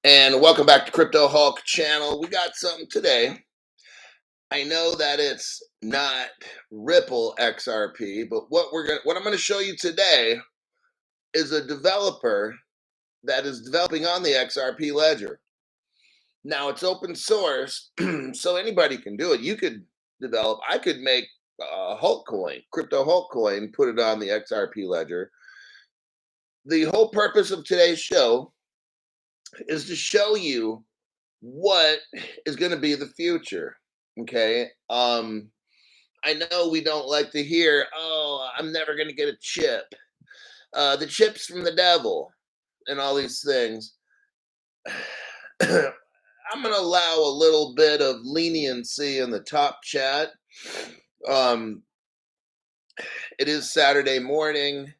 And welcome back to Crypto Hulk channel. We got something today. I know that it's not Ripple XRP, but what I'm gonna show you today is a developer that is developing on the XRP ledger. Now it's open source, so anybody can do it. You could develop. I could make a Hulk coin, crypto Hulk coin, put it on the XRP ledger. The whole purpose of today's show is to show you what is going to be the future. Okay. I know we don't like to hear, oh, I'm never going to get a chip. The chip's from the devil and all these things. I'm going to allow a little bit of leniency in the top chat. Um, it is Saturday morning.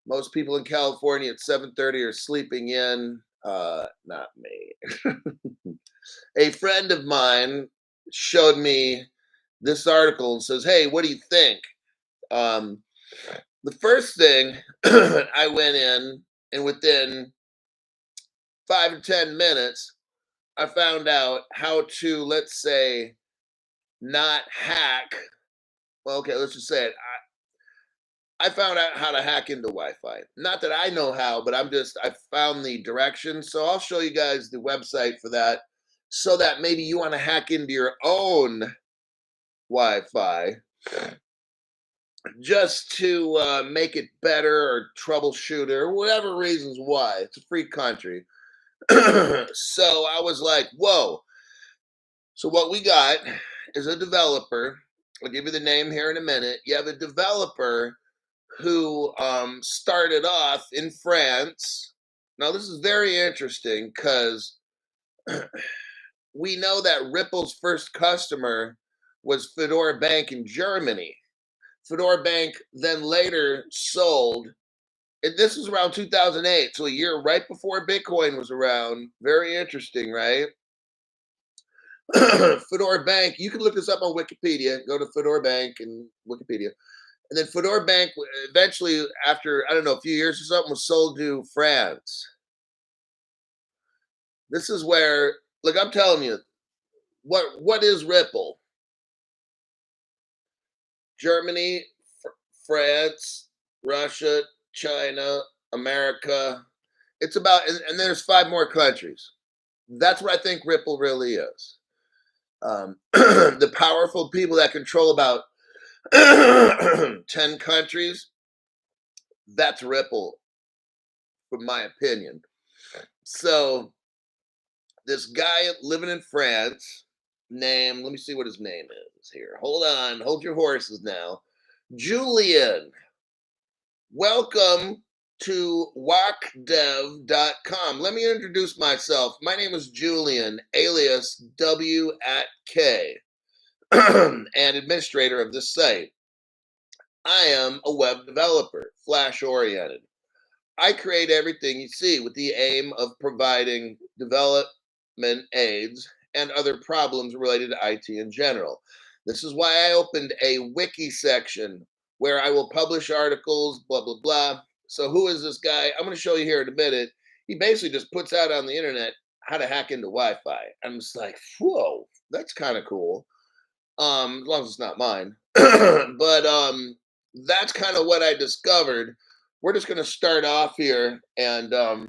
Most people in California at 7:30 are sleeping in. Not me. A friend of mine showed me this article and says, "Hey, what do you think?" Um, the first thing I went in, and within 5 to 10 minutes, I found out how to, let's say, not hack. Well, okay, let's just say it. I found out how to hack into Wi-Fi. Not that I know how, but I found the directions. So I'll show you guys the website for that, so that maybe you want to hack into your own Wi-Fi just to make it better or troubleshoot it or whatever reasons why. It's a free country. So I was like, whoa. So what we got is a developer. I'll give you the name here in a minute. You have a developer who started off in France. Now, this is very interesting because we know that Ripple's first customer was Fedora Bank in Germany. Fedora Bank then later sold. And this was around 2008, so a year right before Bitcoin was around. Very interesting, right? Fedora Bank, you can look this up on Wikipedia. Go to Fedora Bank and Wikipedia. And then Fedora Bank eventually, after, I don't know, a few years or something, was sold to France. This is where, look, I'm telling you, what is Ripple? Germany, France, Russia, China, America. It's about, and there's 5 more countries. That's what I think Ripple really is. The powerful people that control about 10 countries, that's Ripple, from my opinion. So this guy living in France, let me see what his name is here. Hold on, hold your horses now. Julian, welcome to walkdev.com. Let me introduce myself. My name is Julian, alias W at K, and administrator of this site. I am a web developer, Flash oriented. I create everything you see with the aim of providing development aids and other problems related to IT in general. This is why I opened a wiki section where I will publish articles, blah, blah, blah. So who is this guy? I'm going to show you here in a minute. He basically just puts out on the internet how to hack into Wi-Fi. I'm just like, whoa, that's kind of cool. As long as it's not mine. But that's kind of what I discovered. We're just going to start off here, and a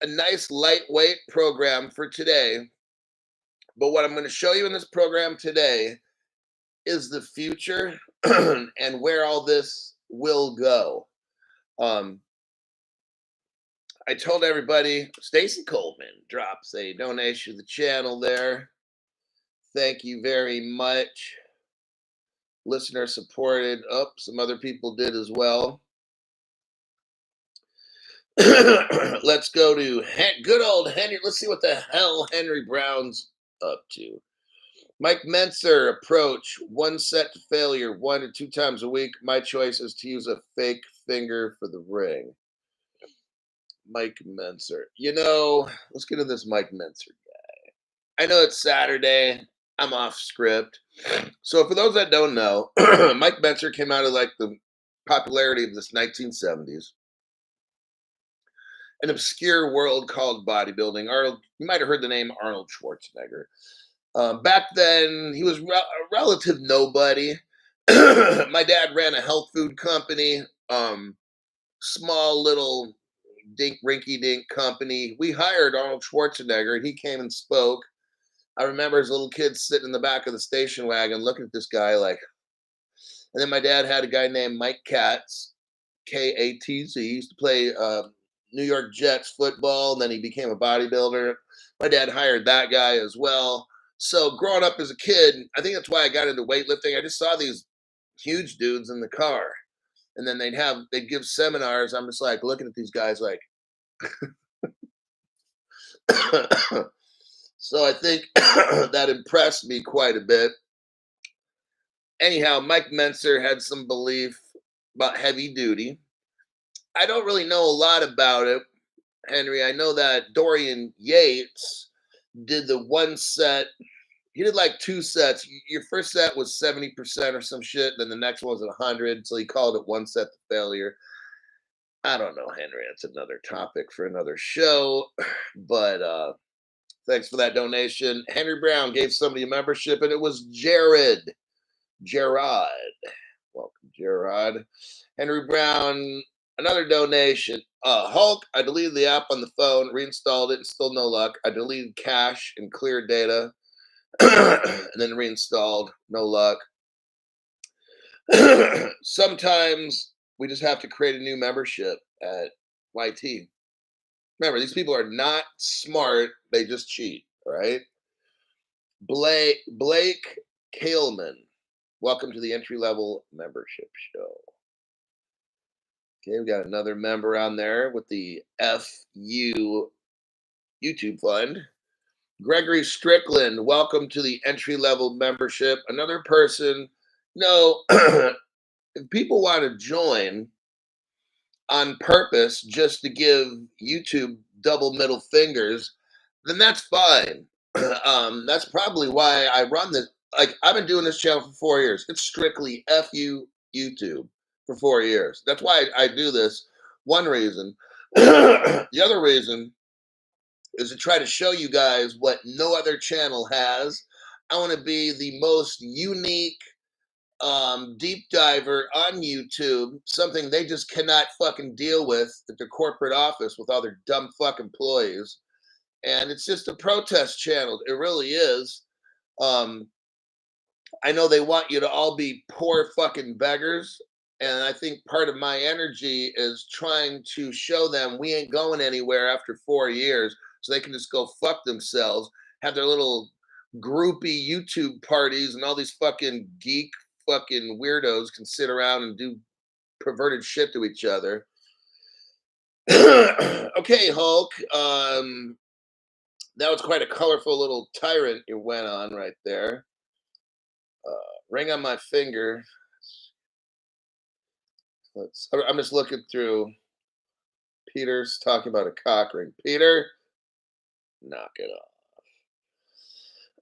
nice lightweight program for today. But what I'm going to show you in this program today is the future and where all this will go. I told everybody, Stacy Coleman drops a donation to the channel there. Thank you very much. Listener supported. Oh, some other people did as well. Let's go to good old Henry. Let's see what the hell Henry Brown's up to. Mike Menser approach, one set to failure 1 to 2 times a week. My choice is to use a fake finger for the ring. Mike Menser. Let's get to this Mike Menser guy. I know it's Saturday. I'm off script. So for those that don't know, Mike Menser came out of like the popularity of this 1970s. an obscure world called bodybuilding. Arnold, you might have heard the name Arnold Schwarzenegger. Back then, he was a relative nobody. My dad ran a health food company, small little dink rinky dink company. We hired Arnold Schwarzenegger, and he came and spoke. I remember as a little kid sitting in the back of the station wagon looking at this guy like, and then my dad had a guy named Mike Katz, Katz. He used to play New York Jets football, and then he became a bodybuilder. My dad hired that guy as well. So growing up as a kid, I think that's why I got into weightlifting. I just saw these huge dudes in the car, and then they'd give seminars. I'm just like looking at these guys like. So I think that impressed me quite a bit. Anyhow, Mike Menser had some belief about heavy duty. I don't really know a lot about it, Henry. I know that Dorian Yates did the one set. He did like two sets. Your first set was 70% or some shit. Then the next one was at 100. So he called it one set to failure. I don't know, Henry. That's another topic for another show. But thanks for that donation. Henry Brown gave somebody a membership, and it was Jared. Gerard. Welcome, Gerard. Henry Brown, another donation. Hulk, I deleted the app on the phone, reinstalled it, and still no luck. I deleted cache and clear data, and then reinstalled, no luck. Sometimes we just have to create a new membership at YT. Remember, these people are not smart, they just cheat, right? Blake Kaleman. Welcome to the entry level membership show. Okay, we got another member on there with the FU YouTube Fund. Gregory Strickland, welcome to the entry level membership. Another person, if people want to join on purpose just to give YouTube double middle fingers, then that's fine. That's probably why I run this. Like, I've been doing this channel for 4 years. It's strictly FU YouTube for 4 years. That's why I do this. One reason. The other reason is to try to show you guys what no other channel has. I want to be the most unique deep diver on YouTube, something they just cannot fucking deal with at their corporate office with all their dumb fuck employees. And it's just a protest channel. It really is. I know they want you to all be poor fucking beggars. And I think part of my energy is trying to show them we ain't going anywhere after 4 years, so they can just go fuck themselves, have their little groupie YouTube parties, and all these fucking geek fucking weirdos can sit around and do perverted shit to each other. Okay, Hulk. That was quite a colorful little tyrant you went on right there. Ring on my finger. I'm just looking through. Peter's talking about a cock ring. Peter, knock it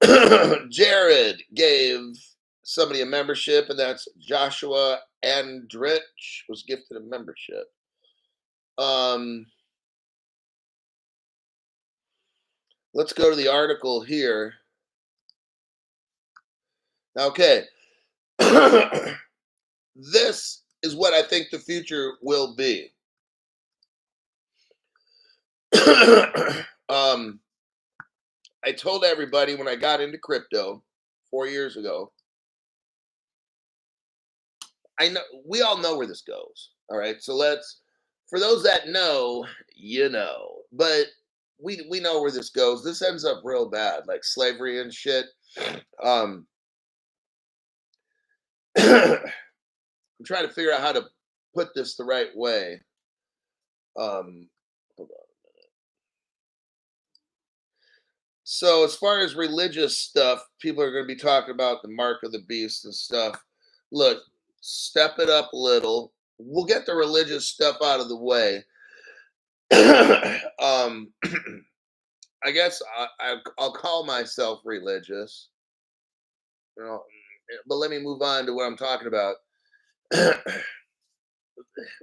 off. Jared gave somebody a membership, and that's Joshua Andrich was gifted a membership. Let's go to the article here. Okay. This is what I think the future will be. I told everybody when I got into crypto 4 years ago, I know we all know where this goes. All right. So for those that know, you know. But we know where this goes. This ends up real bad, like slavery and shit. I'm trying to figure out how to put this the right way. Hold on. So as far as religious stuff, people are going to be talking about the mark of the beast and stuff. Look, step it up a little. We'll get the religious stuff out of the way. I guess I'll call myself religious. You know, but let me move on to what I'm talking about.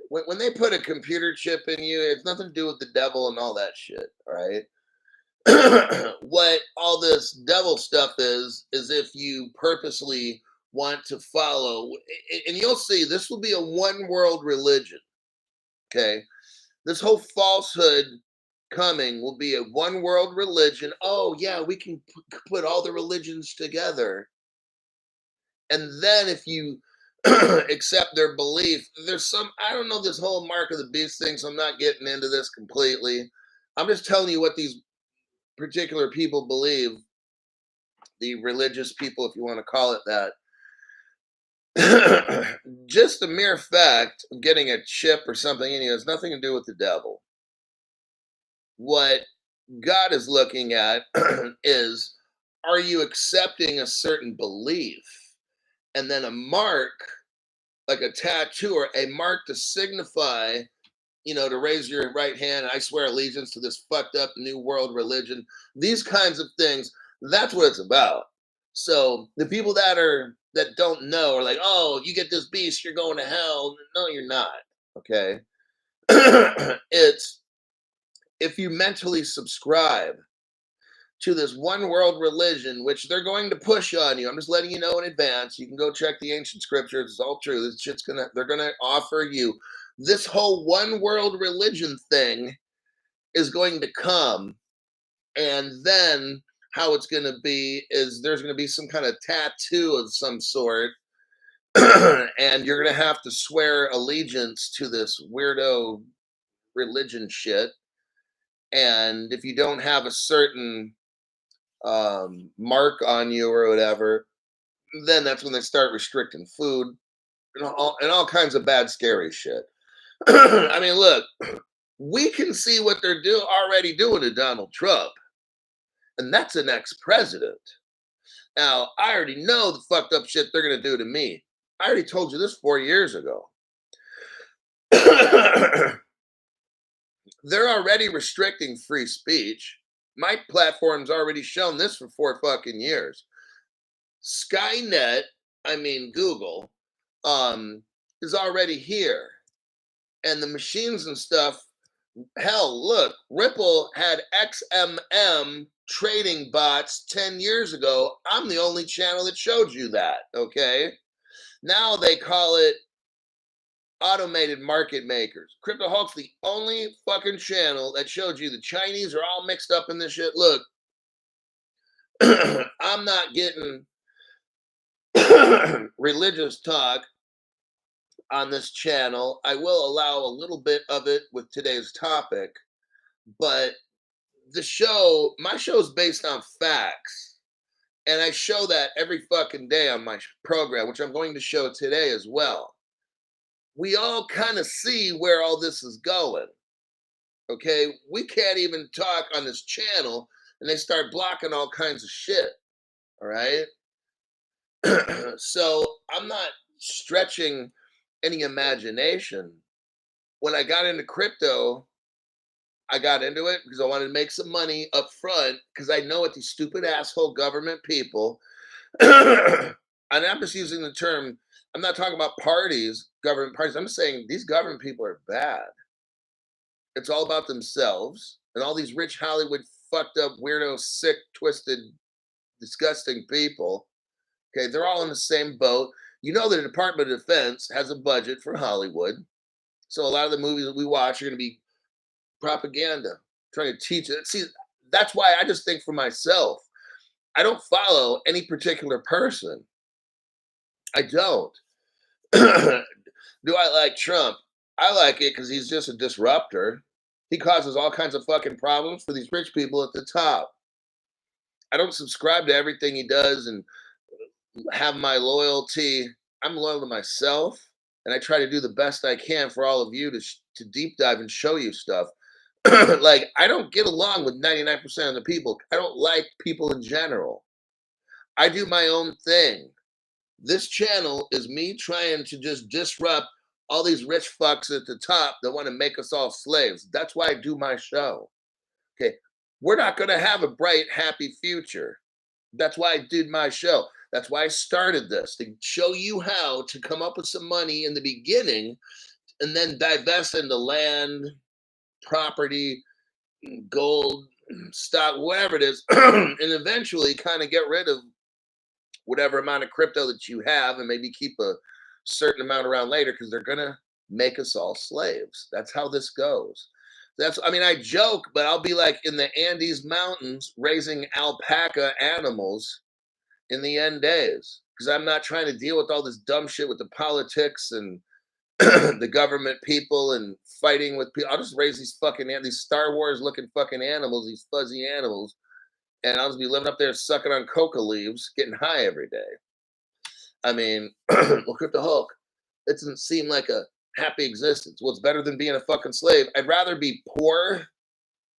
when they put a computer chip in you, it's nothing to do with the devil and all that shit. All right. What all this devil stuff is if you purposely want to follow, and you'll see this will be a one world religion. Okay. This whole falsehood coming will be a one world religion. Oh, yeah, we can put all the religions together. And then if you accept their belief, there's some, I don't know this whole mark of the beast thing, so I'm not getting into this completely. I'm just telling you what these particular people believe, the religious people, if you want to call it that. Just the mere fact of getting a chip or something in you has nothing to do with the devil. What God is looking at is, are you accepting a certain belief? And then a mark, like a tattoo or a mark to signify, to raise your right hand, I swear allegiance to this fucked up new world religion, these kinds of things, that's what it's about. So the people that don't know are like, oh, you get this beast, you're going to hell. No, you're not. Okay. It's if you mentally subscribe to this one world religion, which they're going to push on you. I'm just letting you know in advance. You can go check the ancient scriptures. It's all true. This shit's they're gonna offer you this whole one world religion thing is going to come. And then how it's gonna be is there's gonna be some kind of tattoo of some sort. And you're gonna have to swear allegiance to this weirdo religion shit. And if you don't have a certain mark on you or whatever, then that's when they start restricting food and all kinds of bad, scary shit. I mean, look, we can see what they're already doing to Donald Trump, and that's an ex-president. Now, I already know the fucked up shit they're gonna do to me. I already told you this 4 years ago. They're already restricting free speech. My platform's already shown this for 4 fucking years. Skynet, I mean Google, is already here. And the machines and stuff, hell, look, Ripple had XMM trading bots 10 years ago. I'm the only channel that showed you that, okay? Now they call it automated market makers. Crypto Hulk's the only fucking channel that showed you the Chinese are all mixed up in this shit. Look, I'm not getting religious talk on this channel. I will allow a little bit of it with today's topic, but my show is based on facts. And I show that every fucking day on my program, which I'm going to show today as well. We all kind of see where all this is going. Okay, we can't even talk on this channel and they start blocking all kinds of shit. All right. So I'm not stretching any imagination. When I got into crypto, I got into it because I wanted to make some money up front because I know what these stupid asshole government people, and I'm just using the term, I'm not talking about parties, government parties. I'm saying these government people are bad. It's all about themselves and all these rich Hollywood fucked up, weirdo, sick, twisted, disgusting people. Okay, they're all in the same boat. The Department of Defense has a budget for Hollywood. So a lot of the movies that we watch are going to be propaganda, trying to teach it. See, that's why I just think for myself, I don't follow any particular person. I don't. Do I like Trump? I like it because he's just a disruptor. He causes all kinds of fucking problems for these rich people at the top. I don't subscribe to everything he does and have my loyalty. I'm loyal to myself, and I try to do the best I can for all of you to deep dive and show you stuff. Like, I don't get along with 99% of the people. I don't like people in general. I do my own thing. This channel is me trying to just disrupt all these rich fucks at the top that want to make us all slaves. That's why I do my show. Okay. We're not going to have a bright, happy future. That's why I did my show. That's why I started this, to show you how to come up with some money in the beginning and then divest into land, property, gold, stock, whatever it is, and eventually kind of get rid of whatever amount of crypto that you have and maybe keep a certain amount around later because they're going to make us all slaves. That's how this goes. I mean, I joke, but I'll be like in the Andes Mountains raising alpaca animals in the end days because I'm not trying to deal with all this dumb shit with the politics and the government people and fighting with people. I'll just raise these Star Wars looking fucking animals, these fuzzy animals, and I'll just be living up there sucking on coca leaves, getting high every day. I mean, look at the Hulk. It doesn't seem like a happy existence. Well, it's better than being a fucking slave. I'd rather be poor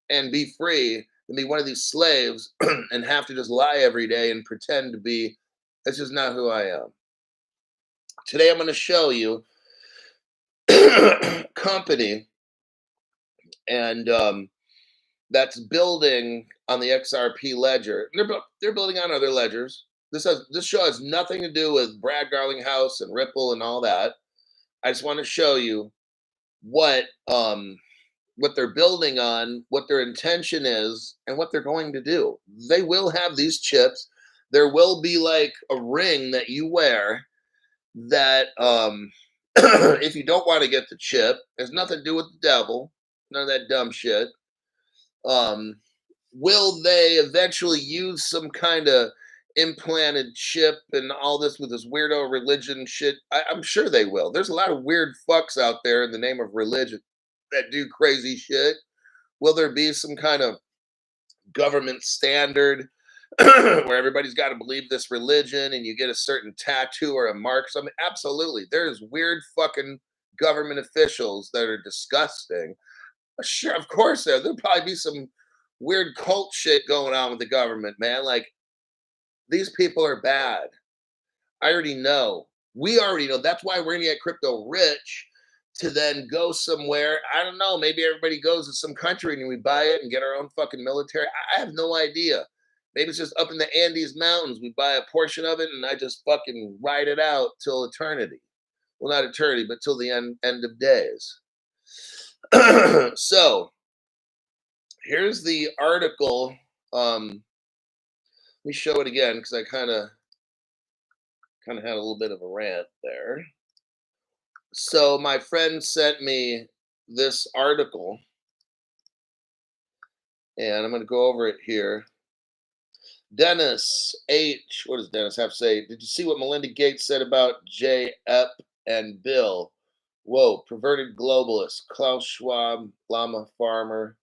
and be free than be one of these slaves and have to just lie every day and pretend to be. That's just not who I am. Today, I'm going to show you company and that's building on the XRP ledger. They're building on other ledgers. This show has nothing to do with Brad Garlinghouse and Ripple and all that. I just want to show you what they're building on, what their intention is, and what they're going to do. They will have these chips. There will be like a ring that you wear that if you don't want to get the chip, there's nothing to do with the devil, none of that dumb shit. Will they eventually use some kind of implanted chip and all this with this weirdo religion shit? I'm sure they will. There's a lot of weird fucks out there in the name of religion that do crazy shit. Will there be some kind of government standard where everybody's got to believe this religion and you get a certain tattoo or a mark or something? Absolutely. There's weird fucking government officials that are disgusting. Sure, of course there'll probably be some weird cult shit going on with the government, man. Like these people are bad. I already know. We already know. That's why we're gonna get crypto rich to then go somewhere. I don't know. Maybe everybody goes to some country and we buy it and get our own fucking military. I have no idea. Maybe it's just up in the Andes Mountains. We buy a portion of it and I just fucking ride it out till eternity. Well, not eternity, but till the end of days. So here's the article. Let me show it again because I kind of had a little bit of a rant there. So my friend sent me this article, and I'm going to go over it here. Dennis H. What does Dennis have to say? Did you see what Melinda Gates said about J. Ep and Bill? Whoa, perverted globalist, Klaus Schwab, llama farmer.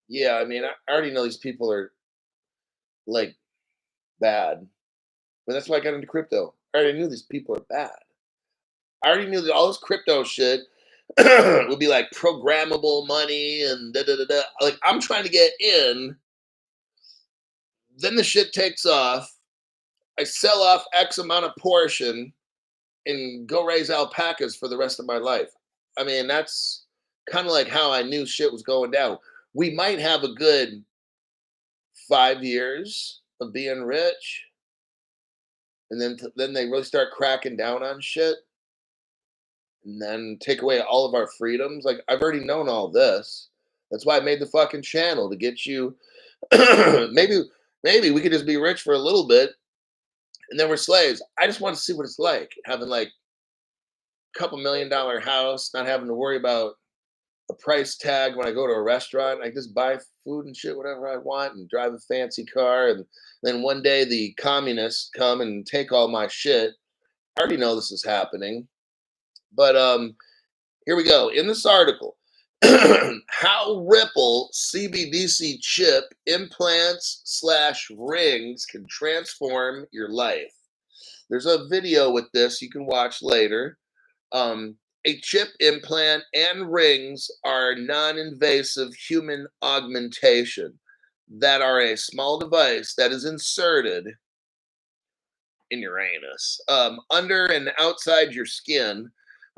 Yeah, I mean, I already know these people are like bad, but that's why I got into crypto. I already knew these people are bad. I already knew that all this crypto shit would be like programmable money and da da da da. Like I'm trying to get in, then the shit takes off. I sell off X amount of portion and go raise alpacas for the rest of my life. I mean, that's kind of like how I knew shit was going down. We might have a good 5 years of being rich, and then they really start cracking down on shit, and then take away all of our freedoms. Like I've already known all this. That's why I made the fucking channel to get you. maybe we could just be rich for a little bit, and then we're slaves. I just want to see what it's like having like a couple $1 million house, not having to worry about a price tag when I go to a restaurant. I just buy food and shit, whatever I want, and drive a fancy car. And then one day the communists come and take all my shit. I already know this is happening. But here we go. In this article, how Ripple CBDC chip implants/rings can transform your life. There's a video with this you can watch later. A chip implant and rings are non-invasive human augmentation that are a small device that is inserted in your anus, under and outside your skin,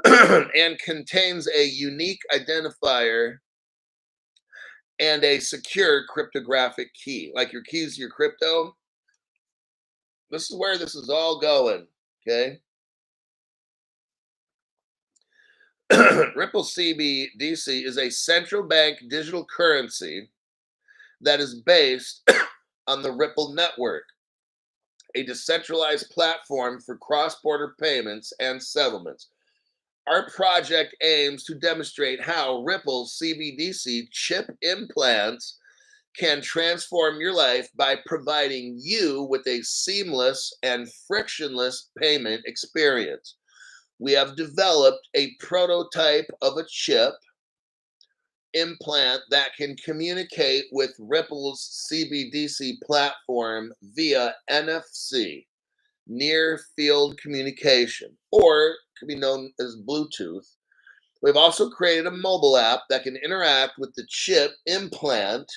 and contains a unique identifier and a secure cryptographic key. Like your keys to your crypto. This is where this is all going. Okay. Ripple CBDC is a central bank digital currency that is based on the Ripple network, a decentralized platform for cross border payments and settlements. Our project aims to demonstrate how Ripple CBDC chip implants can transform your life by providing you with a seamless and frictionless payment experience. We have developed a prototype of a chip implant that can communicate with Ripple's CBDC platform via NFC, near field communication, or could be known as Bluetooth. We've also created a mobile app that can interact with the chip implant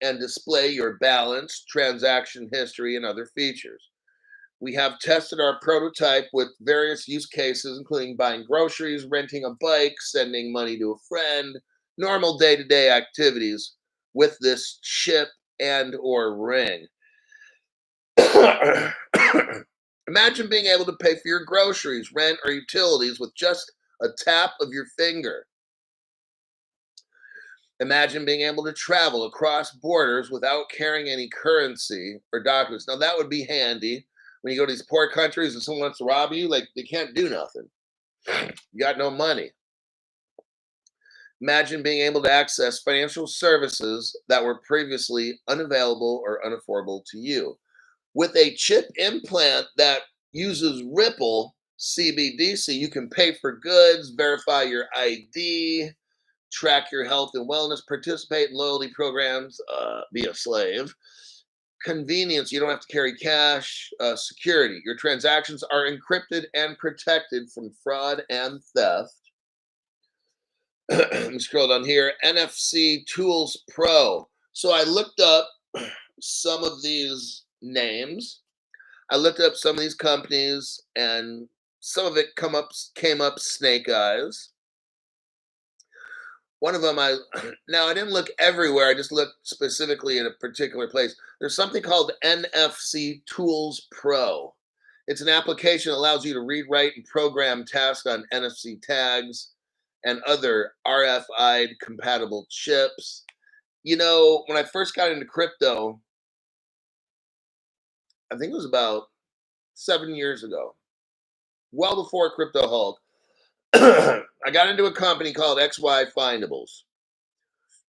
and display your balance, transaction history, and other features. We have tested our prototype with various use cases, including buying groceries, renting a bike, sending money to a friend, normal day-to-day activities with this chip and or ring. Imagine being able to pay for your groceries, rent, or utilities with just a tap of your finger. Imagine being able to travel across borders without carrying any currency or documents. Now, that would be handy when you go to these poor countries and someone wants to rob you, like they can't do nothing. You got no money. Imagine being able to access financial services that were previously unavailable or unaffordable to you. With a chip implant that uses Ripple CBDC, you can pay for goods, verify your ID, track your health and wellness, participate in loyalty programs, be a slave. Convenience, you don't have to carry cash. Security, your transactions are encrypted and protected from fraud and theft. Let me scroll down here. NFC Tools Pro. So I looked up some of these names. I looked up some of these companies, and some of it came up Snake Eyes. One of them, I now I didn't look everywhere. I just looked specifically in a particular place. There's something called NFC Tools Pro. It's an application that allows you to read, write, and program tasks on NFC tags and other RFID compatible chips. You know, when I first got into crypto, I think it was about 7 years ago, well before Crypto Hulk, I got into a company called XY Findables.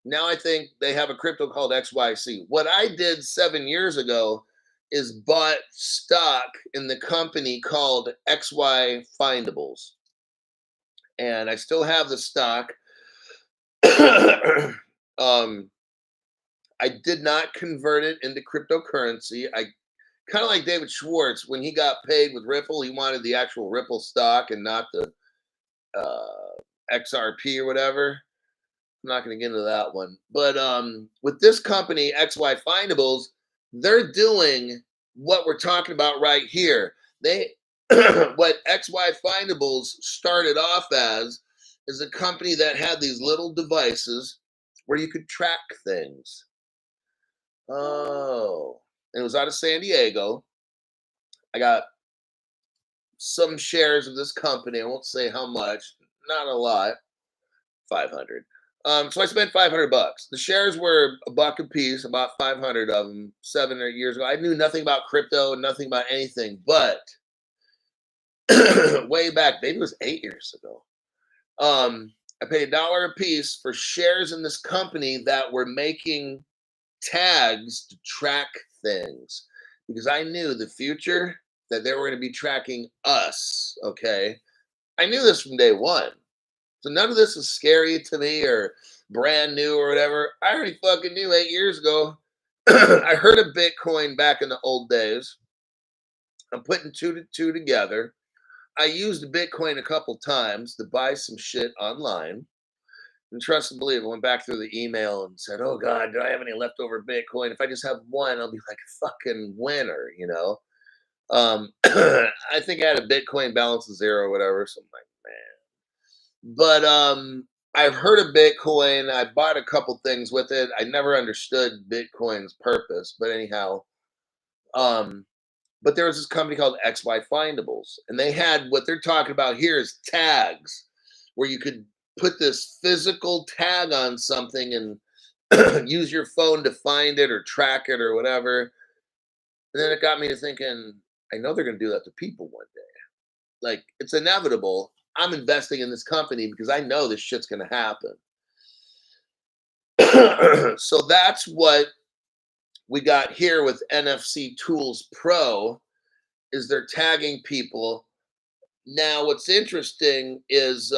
Now I think they have a crypto called XYC. What I did 7 years ago is bought stock in the company called XY Findables. And I still have the stock. um, I did not convert it into cryptocurrency. I kind of like David Schwartz when he got paid with Ripple, he wanted the actual Ripple stock and not the XRP or whatever. I'm not going to get into that one. But with this company, XY Findables, they're doing what we're talking about right here. They what XY Findables started off as is a company that had these little devices where you could track things. Oh, and it was out of San Diego. I got some shares of this company. I won't say how much, not a lot, 500. So I spent 500 bucks. The shares were a buck a piece, about 500 of them 7 or 8 years ago. I knew nothing about crypto and nothing about anything, but way back, maybe it was 8 years ago. I paid $1 a piece for shares in this company that were making tags to track things because I knew the future that they were going to be tracking us. Okay. I knew this from day one. So none of this is scary to me or brand new or whatever. I already fucking knew 8 years ago. I heard of Bitcoin back in the old days. I'm putting two to two together. I used Bitcoin a couple times to buy some shit online. And trust and believe, I went back through the email and said, "Oh God, do I have any leftover Bitcoin? If I just have one, I'll be like a fucking winner," you know. I think I had a Bitcoin balance of zero or whatever. So I'm like, man. But I've heard of Bitcoin. I bought a couple things with it. I never understood Bitcoin's purpose, but anyhow, um, but there was this company called XY Findables, and they had what they're talking about here is tags where you could put this physical tag on something and use your phone to find it or track it or whatever. And then it got me to thinking, I know they're going to do that to people one day. Like, it's inevitable. I'm investing in this company because I know this shit's going to happen. So that's what we got here with NFC Tools Pro is they're tagging people. Now, what's interesting is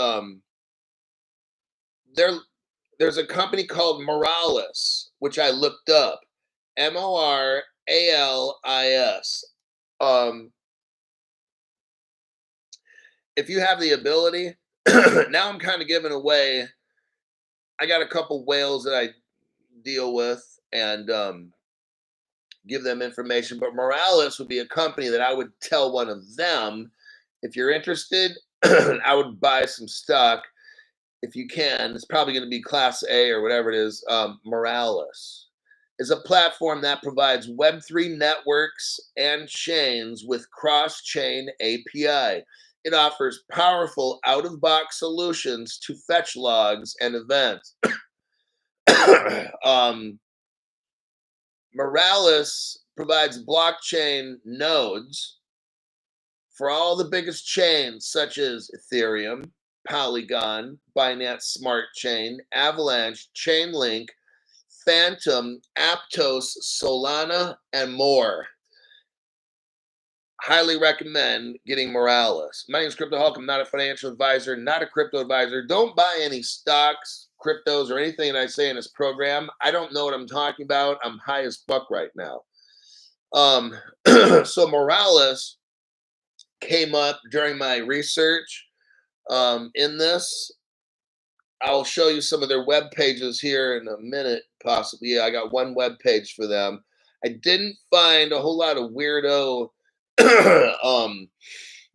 there there's a company called Moralis, which I looked up. Moralis. Um, if you have the ability, now I'm kind of giving away. I got a couple whales that I deal with and give them information. But Moralis would be a company that I would tell one of them, if you're interested, I would buy some stock if you can. It's probably going to be Class A or whatever it is. Moralis is a platform that provides Web3 networks and chains with cross-chain API. It offers powerful out-of-box solutions to fetch logs and events. Moralis provides blockchain nodes for all the biggest chains such as Ethereum, Polygon, Binance Smart Chain, Avalanche, Chainlink, Phantom, Aptos, Solana, and more. Highly recommend getting Moralis. My name is Crypto Hulk. I'm not a financial advisor, not a crypto advisor. Don't buy any stocks, cryptos, or anything that I say in this program. I don't know what I'm talking about. I'm high as fuck right now. So Moralis came up during my research in this. I'll show you some of their web pages here in a minute, possibly. Yeah, I got one web page for them. I didn't find a whole lot of weirdo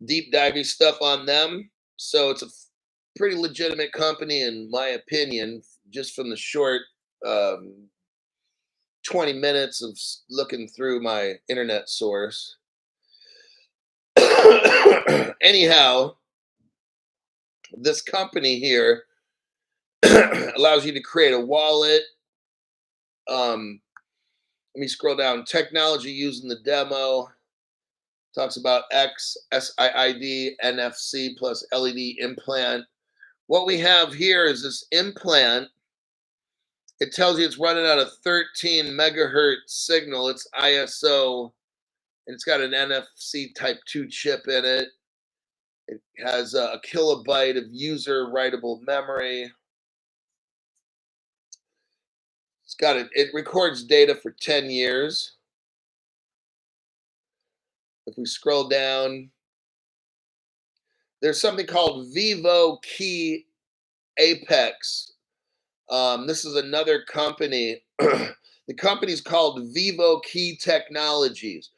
deep diving stuff on them. So it's a pretty legitimate company, in my opinion, just from the short 20 minutes of looking through my internet source. Anyhow, this company here allows you to create a wallet. Let me scroll down. Technology used in the demo talks about SIID, NFC plus LED implant. What we have here is this implant. It tells you it's running at a 13 megahertz signal. It's ISO, and it's got an NFC Type 2 chip in it. It has a kilobyte of user writable memory. It records data for 10 years. If we scroll down, there's something called Vivo Key Apex. This is another company. The company's called Vivo Key Technologies.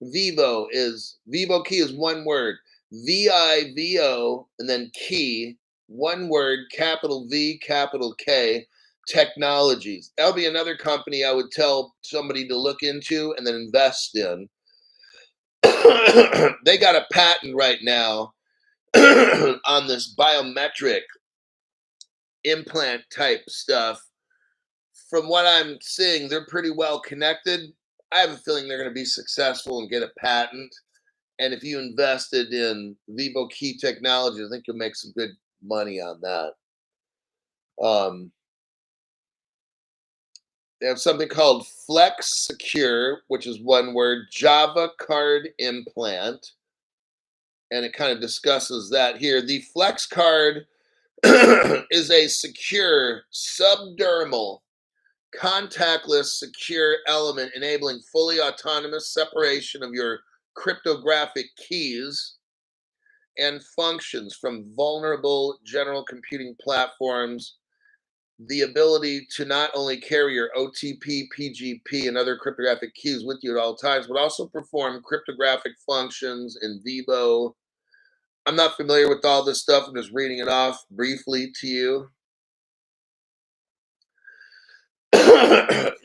Vivo Key is one word. VIVO and then key, one word, capital V, capital K, Technologies. That'll be another company I would tell somebody to look into and then invest in. They got a patent right now on this biometric implant type stuff. From what I'm seeing, they're pretty well connected. I have a feeling they're going to be successful and get a patent. And if you invested in Vivo Key Technology, I think you'll make some good money on that. They have something called Flex Secure, which is one word, Java card implant. And it kind of discusses that here. The Flex card is a secure subdermal contactless secure element enabling fully autonomous separation of your cryptographic keys and functions from vulnerable general computing platforms. The ability to not only carry your OTP, PGP, and other cryptographic keys with you at all times, but also perform cryptographic functions in vivo. I'm not familiar with all this stuff. I'm just reading it off briefly to you.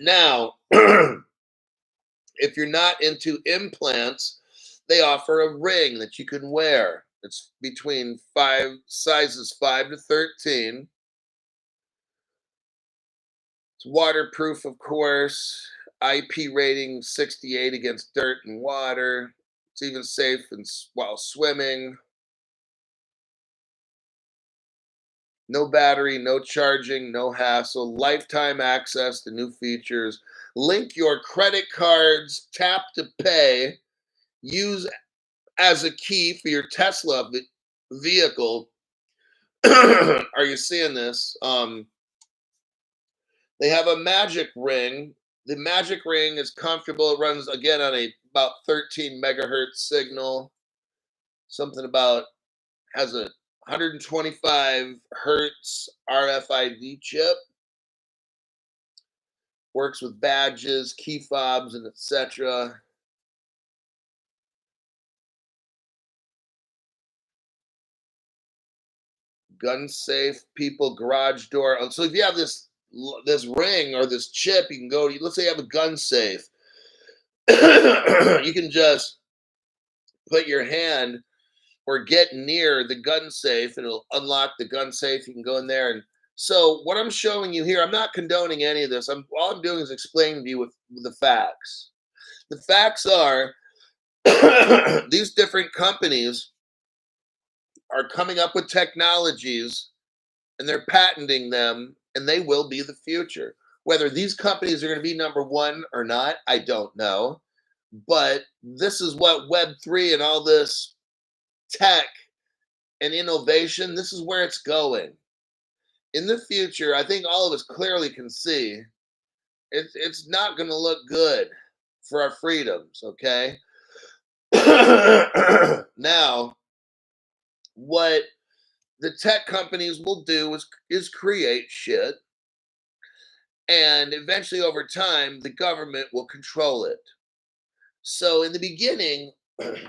Now, if you're not into implants, they offer a ring that you can wear. It's between five sizes 5 to 13. It's waterproof, of course. IP rating 68 against dirt and water. It's even safe while swimming. No battery, no charging, no hassle. Lifetime access to new features. Link your credit cards, tap to pay. Use as a key for your Tesla vehicle. Are you seeing this? They have a magic ring. The magic ring is comfortable. It runs again on a about 13 megahertz signal. Something about has a 125 hertz RFID chip. Works with badges, key fobs, and etc. Gun safe, people, garage door. So if you have this ring or this chip, you can go. Let's say you have a gun safe. You can just put your hand or get near the gun safe, and it'll unlock the gun safe. You can go in there, and so what I'm showing you here, I'm not condoning any of this. All I'm doing is explaining to you with the facts. The facts are these different companies are coming up with technologies and they're patenting them, and they will be the future. Whether these companies are going to be number one or not, I don't know. But this is what Web3 and all this tech and innovation, this is where it's going. In the future, I think all of us clearly can see it's not going to look good for our freedoms, okay? Now, what the tech companies will do is create shit, and eventually over time the government will control it. So in the beginning,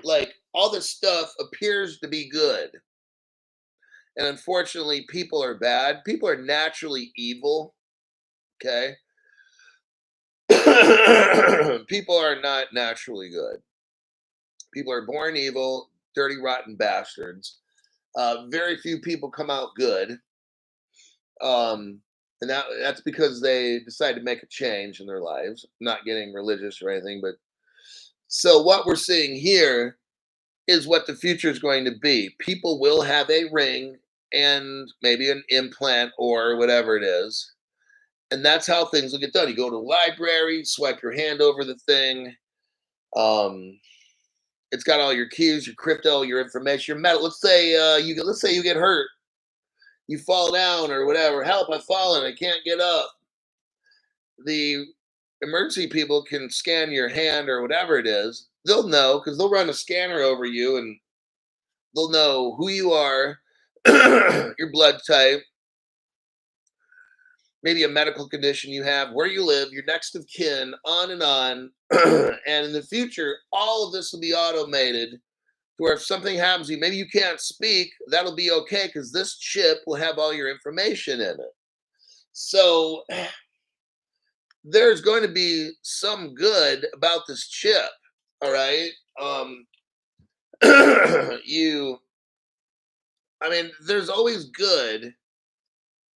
like all this stuff appears to be good, and unfortunately people are bad. People are naturally evil, okay? People are not naturally good. People are born evil, dirty, rotten bastards. Very few people come out good. Um, and that's because they decide to make a change in their lives. Not getting religious or anything, but so what we're seeing here is what the future is going to be. People will have a ring and maybe an implant or whatever it is. And that's how things will get done. You go to a library, swipe your hand over the thing. Um, it's got all your keys, your crypto, your information, your metal. Let's say you get hurt, you fall down or whatever. Help! I've fallen. I can't get up. The emergency people can scan your hand or whatever it is. They'll know because they'll run a scanner over you, and they'll know who you are, your blood type, maybe a medical condition you have, where you live, your next of kin, on and on. And in the future, all of this will be automated to where if something happens to you, maybe you can't speak, that'll be okay because this chip will have all your information in it. So there's going to be some good about this chip. All right. Um, you, I mean, there's always good,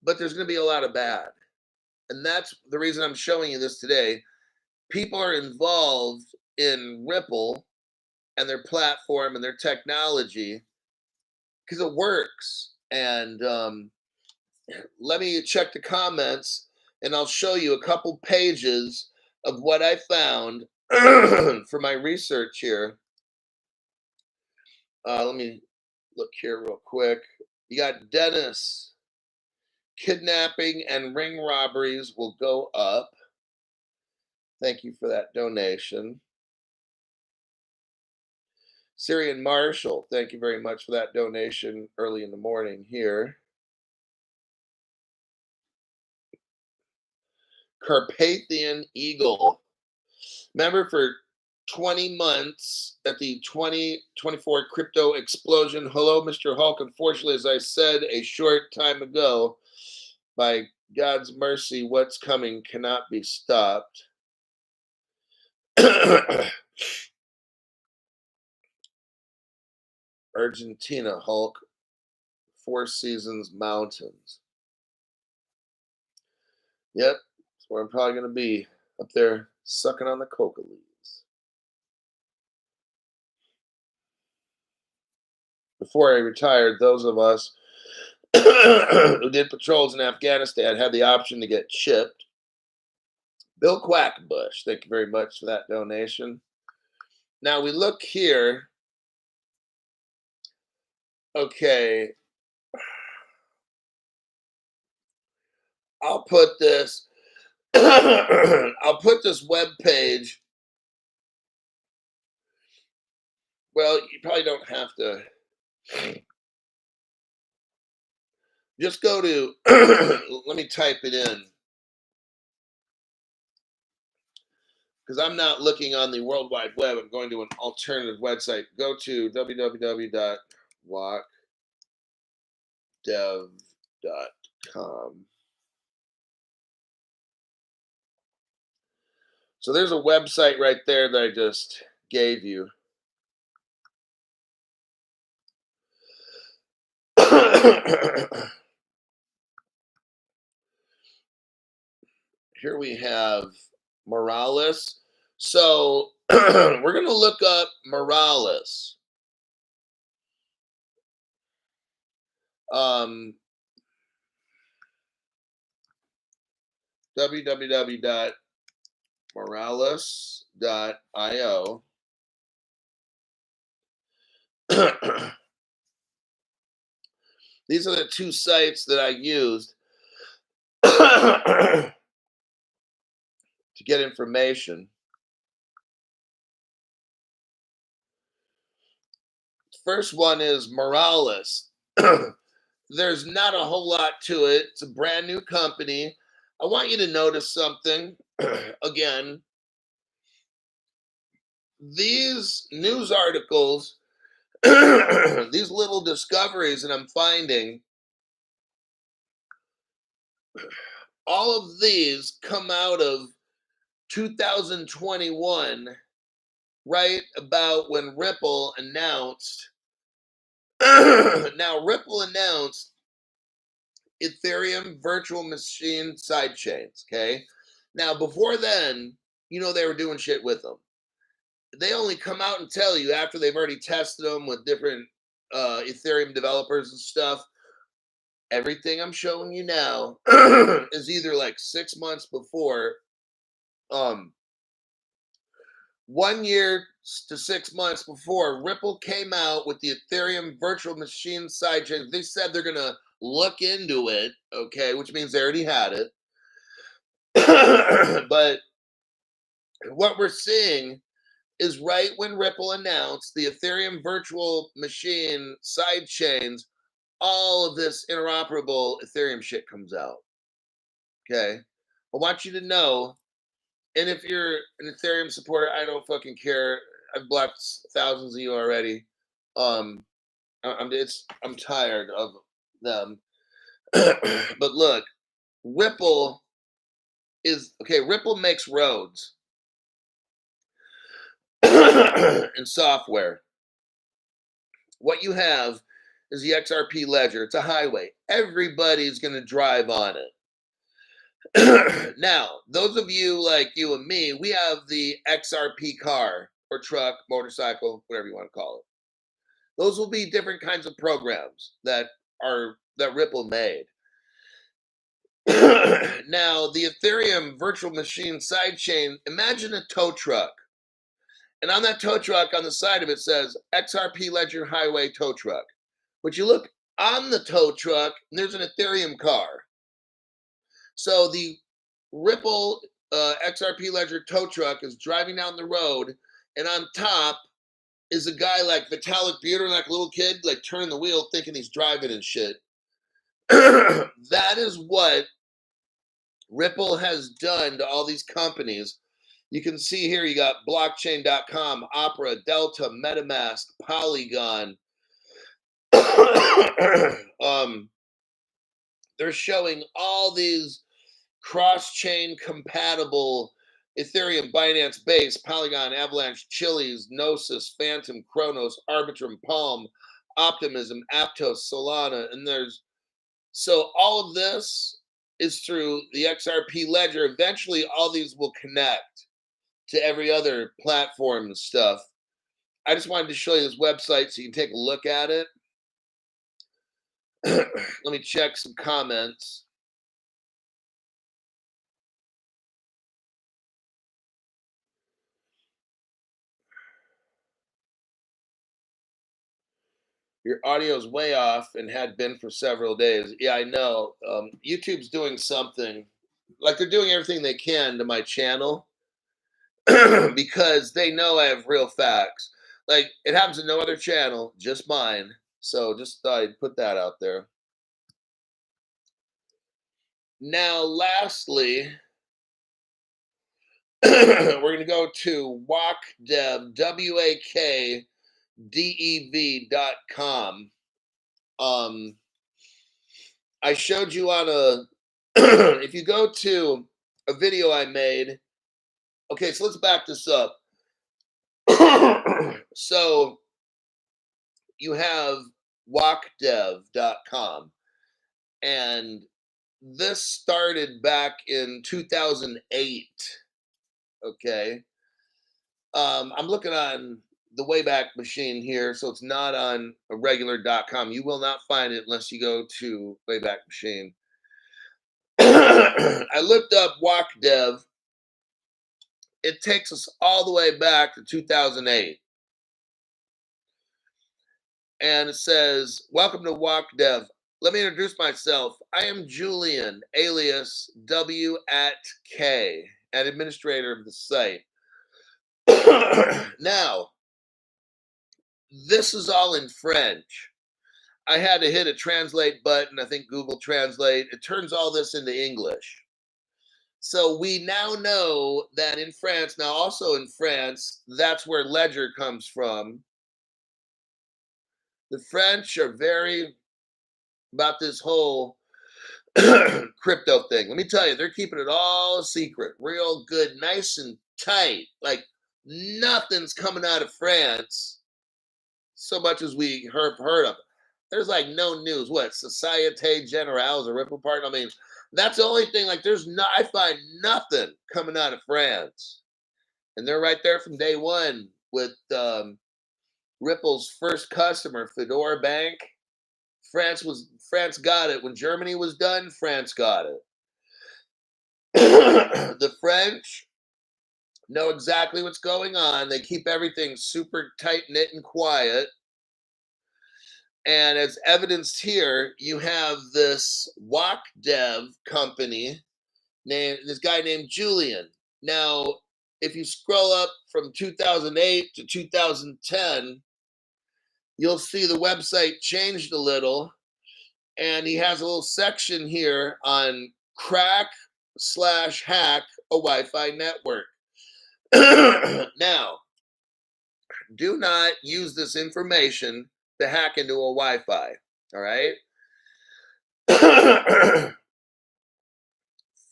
but there's going to be a lot of bad. And that's the reason I'm showing you this today. People are involved in Ripple and their platform and their technology because it works. And let me check the comments and I'll show you a couple pages of what I found for my research here. Let me look here real quick. You got Dennis. Kidnapping and ring robberies will go up. Thank you for that donation. Syrian Marshall, thank you very much for that donation early in the morning here. Carpathian Eagle. Remember for 20 months at the 2024 crypto explosion. Hello, Mr. Hulk. Unfortunately, as I said a short time ago, by God's mercy, what's coming cannot be stopped. Argentina, Hulk, Four Seasons Mountains. Yep, that's where I'm probably going to be, up there sucking on the coca leaves. Before I retired, those of us who did patrols in Afghanistan had the option to get chipped. Bill Quackenbush, thank you very much for that donation. Now we look here. Okay, I'll put this. I'll put this web page. Well, you probably don't have to. Just go to. Let me type it in because I'm not looking on the World Wide Web. I'm going to an alternative website. Go to www.walkdev.com. So there's a website right there that I just gave you. Here we have Morales. So we're going to look up Morales. www.morales.io. These are the two sites that I used to get information. First one is Morales. There's not a whole lot to it. It's a brand new company. I want you to notice something. Again, these news articles, these little discoveries that I'm finding, all of these come out of 2021, right about when Ripple announced. Now, Ripple announced Ethereum virtual machine sidechains. Okay. Now, before then, they were doing shit with them. They only come out and tell you after they've already tested them with different Ethereum developers and stuff. Everything I'm showing you now is either like 6 months before, 1 year to 6 months before Ripple came out with the Ethereum virtual machine sidechain. They said they're gonna look into it, okay, which means they already had it. But what we're seeing is right when Ripple announced the Ethereum virtual machine sidechains, all of this interoperable Ethereum shit comes out. Okay. I want you to know, and if you're an Ethereum supporter, I don't fucking care. I've blocked thousands of you already. I'm tired of them. But look, Ripple is okay. Ripple makes roads and software. What you have is the XRP ledger. It's a highway. Everybody's going to drive on it. Now, those of you like you and me, we have the XRP car or truck, motorcycle, whatever you want to call it. Those will be different kinds of programs that Ripple made. Now, the Ethereum virtual machine sidechain, imagine a tow truck. And on that tow truck, on the side of it says XRP Ledger Highway Tow Truck. But you look on the tow truck, and there's an Ethereum car. So the Ripple XRP Ledger tow truck is driving down the road, and on top is a guy like Vitalik Buterin, like a little kid, like turning the wheel, thinking he's driving and shit. That is what Ripple has done to all these companies. You can see here you got blockchain.com, Opera, Delta, MetaMask, Polygon. They're showing all these cross-chain compatible Ethereum, Binance Base, Polygon, Avalanche, Chiliz, Gnosis, Phantom, Chronos, Arbitrum, Palm, Optimism, Aptos, Solana, and so all of this is through the XRP ledger. Eventually, all these will connect to every other platform and stuff. I just wanted to show you this website so you can take a look at it. Let me check some comments. Your audio is way off and had been for several days. Yeah, I know. YouTube's doing something, like they're doing everything they can to my channel because they know I have real facts. Like it happens to no other channel, just mine. So just thought I'd put that out there. Now, lastly, we're going to go to WAKDev, WAKDEV.com. I showed you on a, if you go to a video I made, okay, so let's back this up. So you have WAKDev.com, and this started back in 2008. Okay. I'm looking on the Wayback Machine here, so it's not on a regular.com. You will not find it unless you go to Wayback Machine. I looked up WAKDev. It takes us all the way back to 2008. And it says, welcome to WAKDev. Let me introduce myself. I am Julian, alias W at K, and administrator of the site. Now, this is all in French. I had to hit a translate button. I think Google Translate. It turns all this into English. So we now know that in France, now also in France, that's where Ledger comes from. The French are very about this whole crypto thing. Let me tell you, they're keeping it all a secret, real good, nice and tight. Like nothing's coming out of France so much as we heard of it. There's like no news. What, Societe Generale is a Ripple partner? I mean, that's the only thing. Like, I find nothing coming out of France, and they're right there from day one with Ripple's first customer, Fedora Bank. France got it when Germany was done. France got it. The French know exactly what's going on. They keep everything super tight knit and quiet. And as evidenced here, you have this WAKDev company this guy named Julian. Now, if you scroll up from 2008 to 2010, you'll see the website changed a little. And he has a little section here on crack/hack a Wi-Fi network. Now, do not use this information to hack into a Wi-Fi. All right.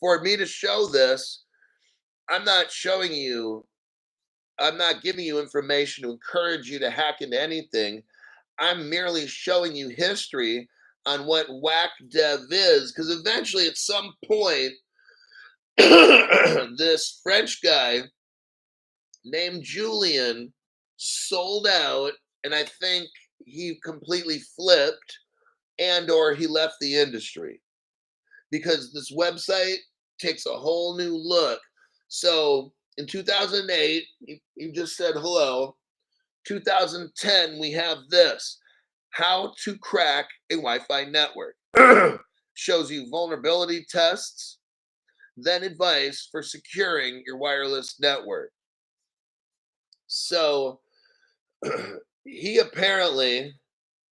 For me to show this, I'm not giving you information to encourage you to hack into anything. I'm merely showing you history on what WAKDev is, because eventually at some point, this French guy named Julian sold out, and I think he completely flipped or he left the industry because this website takes a whole new look. So in 2008, you just said hello. 2010, we have this: how to crack a Wi-Fi network. Shows you vulnerability tests, then advice for securing your wireless network. So he apparently,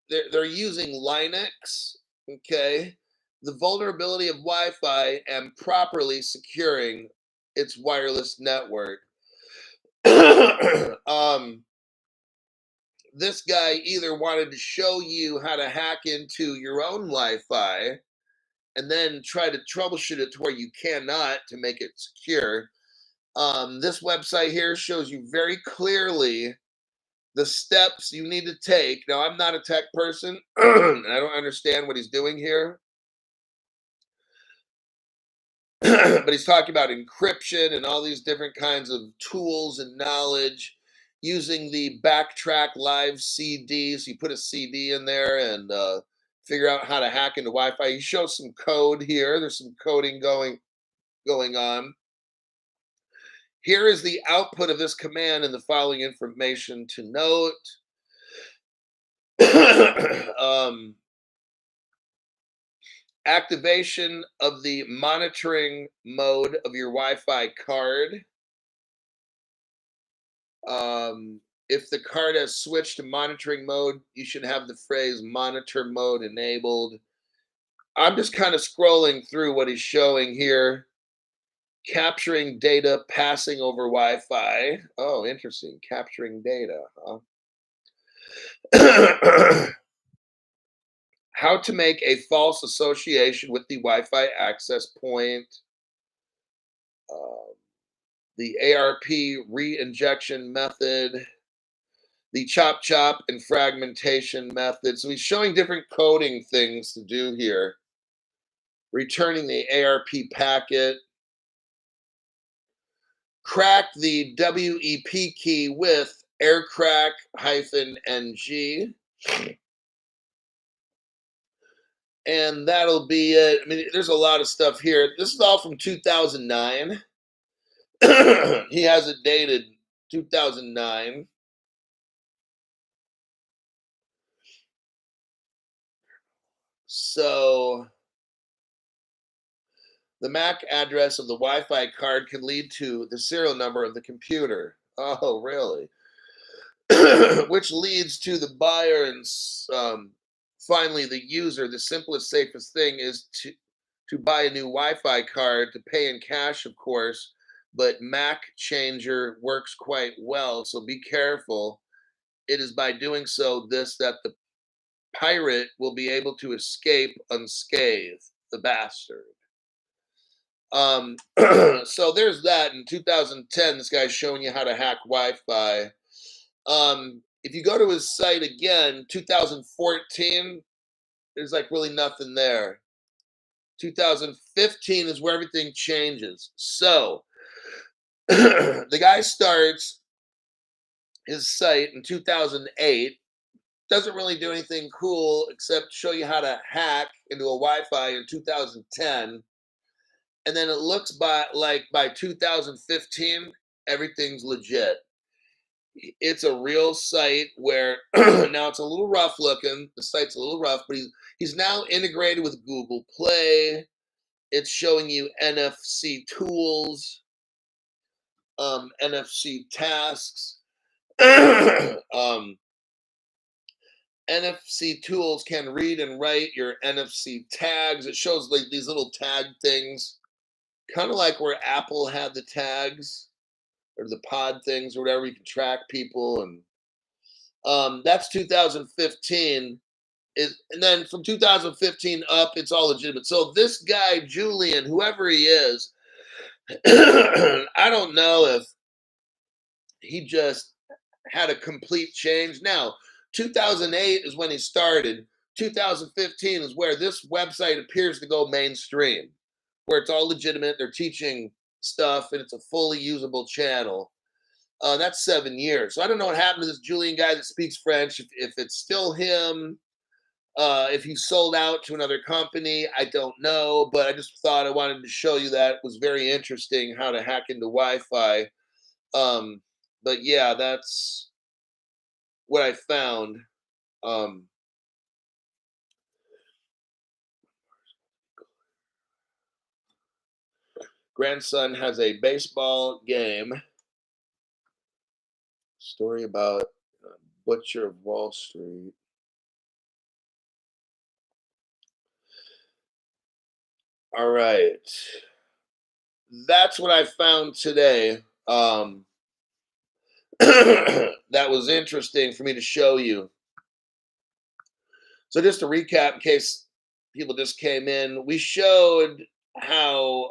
they're using Linux, okay, the vulnerability of Wi-Fi and properly securing its wireless network. This guy either wanted to show you how to hack into your own Wi-Fi and then try to troubleshoot it to where you cannot to make it secure. This website here shows you very clearly the steps you need to take. Now, I'm not a tech person, and I don't understand what he's doing here, but he's talking about encryption and all these different kinds of tools and knowledge using the backtrack live CD. So you put a CD in there and figure out how to hack into Wi-Fi. He shows some code here. There's some coding going on. Here is the output of this command and the following information to note. um, Activation of the monitoring mode of your Wi-Fi card. If the card has switched to monitoring mode, you should have the phrase monitor mode enabled. I'm just kind of scrolling through what he's showing here. Capturing data passing over Wi-Fi. Oh, interesting. Capturing data, huh? How to make a false association with the Wi-Fi access point. Uh, the ARP re-injection method, the chop chop and fragmentation method. So he's showing different coding things to do here. Returning the ARP packet, crack the WEP key with aircrack -ng, and that'll be it. I mean, there's a lot of stuff here. This is all from 2009. He has it dated 2009. So the MAC address of the Wi-Fi card can lead to the serial number of the computer. Oh, really? Which leads to the buyer and finally the user. The simplest, safest thing is to buy a new Wi-Fi card, to pay in cash, of course. But Mac Changer works quite well, so be careful. It is by doing so that the pirate will be able to escape unscathed. The bastard. Um, so there's that. In 2010, this guy's showing you how to hack Wi-Fi. If you go to his site again, 2014, there's like really nothing there. 2015 is where everything changes. So the guy starts his site in 2008, doesn't really do anything cool except show you how to hack into a Wi-Fi in 2010. And then it looks by 2015, everything's legit. It's a real site where now it's a little rough looking. The site's a little rough, but he's now integrated with Google Play. It's showing you NFC tools, NFC tasks. NFC tools can read and write your NFC tags. It shows like these little tag things, kind of like where Apple had the tags or the pod things or whatever. You can track people, and that's 2015. And then from 2015 up, it's all legitimate. So this guy Julian, whoever he is, I don't know if he just had a complete change. Now, 2008 is when he started. 2015 is where this website appears to go mainstream, where it's all legitimate. They're teaching stuff, and it's a fully usable channel. That's 7 years. So I don't know what happened to this Julian guy that speaks French. If it's still him, if he sold out to another company, I don't know. But I just thought I wanted to show you that. It was very interesting how to hack into Wi-Fi. Um, but yeah, that's what I found. Um, Grandson has a baseball game. Story about Butcher of Wall Street. All right. That's what I found today. That was interesting for me to show you. So just to recap, in case people just came in, we showed how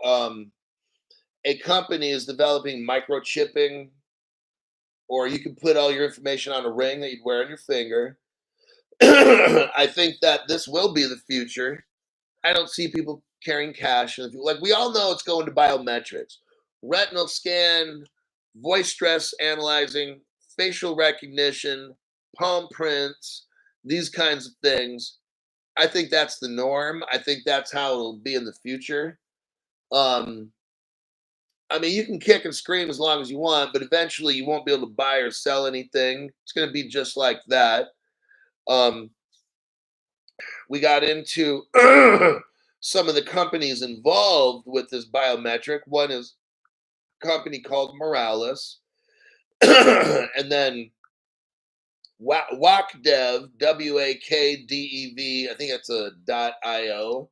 a company is developing microchipping or you can put all your information on a ring that you'd wear on your finger. I think that this will be the future. I don't see people carrying cash. Like we all know it's going to biometrics, retinal scan, voice stress analyzing, facial recognition, palm prints, these kinds of things. I think that's the norm. I think that's how it'll be in the future. Um, I mean, you can kick and scream as long as you want, but eventually you won't be able to buy or sell anything. It's going to be just like that. Um, we got into some of the companies involved with this biometric. One is a company called Morales, and then WAKDev, WAKDEV. I think it's a .io.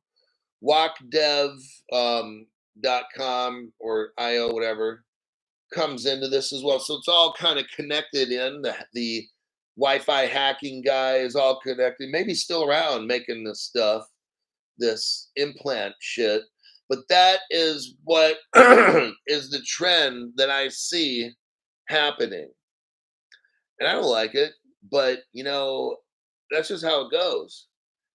WAKDev .com or .io, whatever, comes into this as well. So it's all kind of connected in. The Wi-Fi hacking guy is all connected. Maybe still around making this stuff, this implant shit. But that is what is the trend that I see happening. And I don't like it, but that's just how it goes.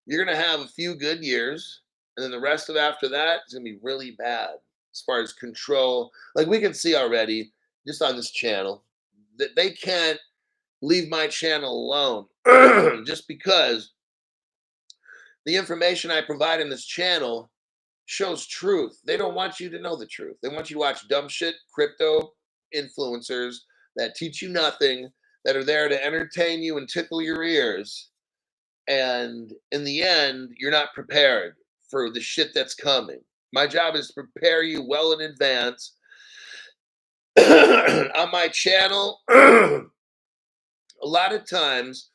You're gonna have a few good years, and then the rest of after that is gonna be really bad as far as control. Like we can see already, just on this channel, that they can't leave my channel alone just because the information I provide in this channel shows truth. They don't want you to know the truth. They want you to watch dumb shit, crypto influencers that teach you nothing, that are there to entertain you and tickle your ears. And in the end, you're not prepared for the shit that's coming. My job is to prepare you well in advance. On my channel, a lot of times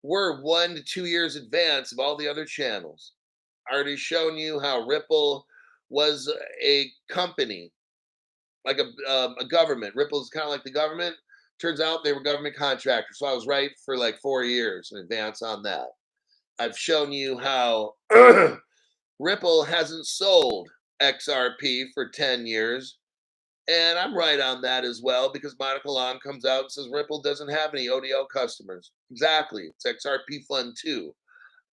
we're 1 to 2 years advance of all the other channels. I already shown you how Ripple was a company, like a government. Ripple is kind of like the government. Turns out they were government contractors. So I was right for like 4 years in advance on that. I've shown you how Ripple hasn't sold XRP for 10 years. And I'm right on that as well because Monica Long comes out and says Ripple doesn't have any ODL customers. Exactly. It's XRP Fund 2.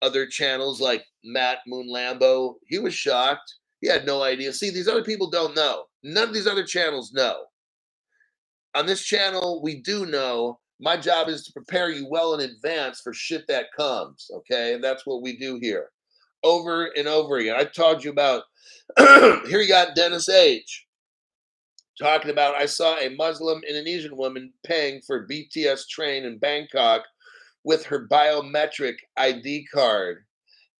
Other channels like Matt Moon Lambo, he was shocked. He had no idea. See, these other people don't know. None of these other channels know. On this channel, we do know. My job is to prepare you well in advance for shit that comes. Okay. And that's what we do here over and over again. I told you about here you got Dennis H. talking about I saw a Muslim Indonesian woman paying for BTS train in Bangkok with her biometric ID card.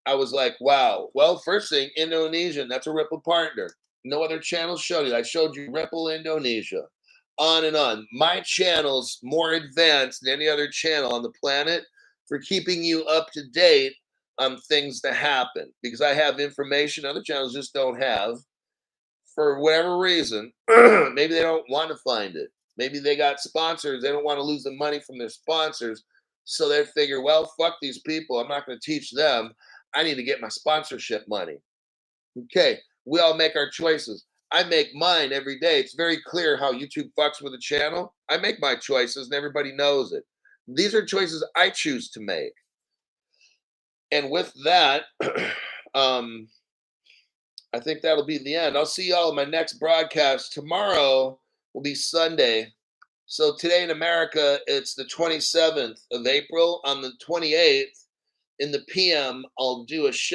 I was like, wow. Well, first thing, Indonesian, that's a Ripple partner. No other channel showed you. I showed you Ripple Indonesia. On and on. My channel's more advanced than any other channel on the planet for keeping you up to date on things to happen because I have information other channels just don't have for whatever reason. Maybe they don't want to find it. Maybe they got sponsors. They don't want to lose the money from their sponsors. So they figure, well, fuck these people. I'm not going to teach them. I need to get my sponsorship money. Okay, we all make our choices. I make mine every day. It's very clear how YouTube fucks with the channel. I make my choices and everybody knows it. These are choices I choose to make. And with that, I think that'll be the end. I'll see y'all in my next broadcast. Tomorrow will be Sunday. So today in America, it's the 27th of April. On the 28th in the PM, I'll do a show.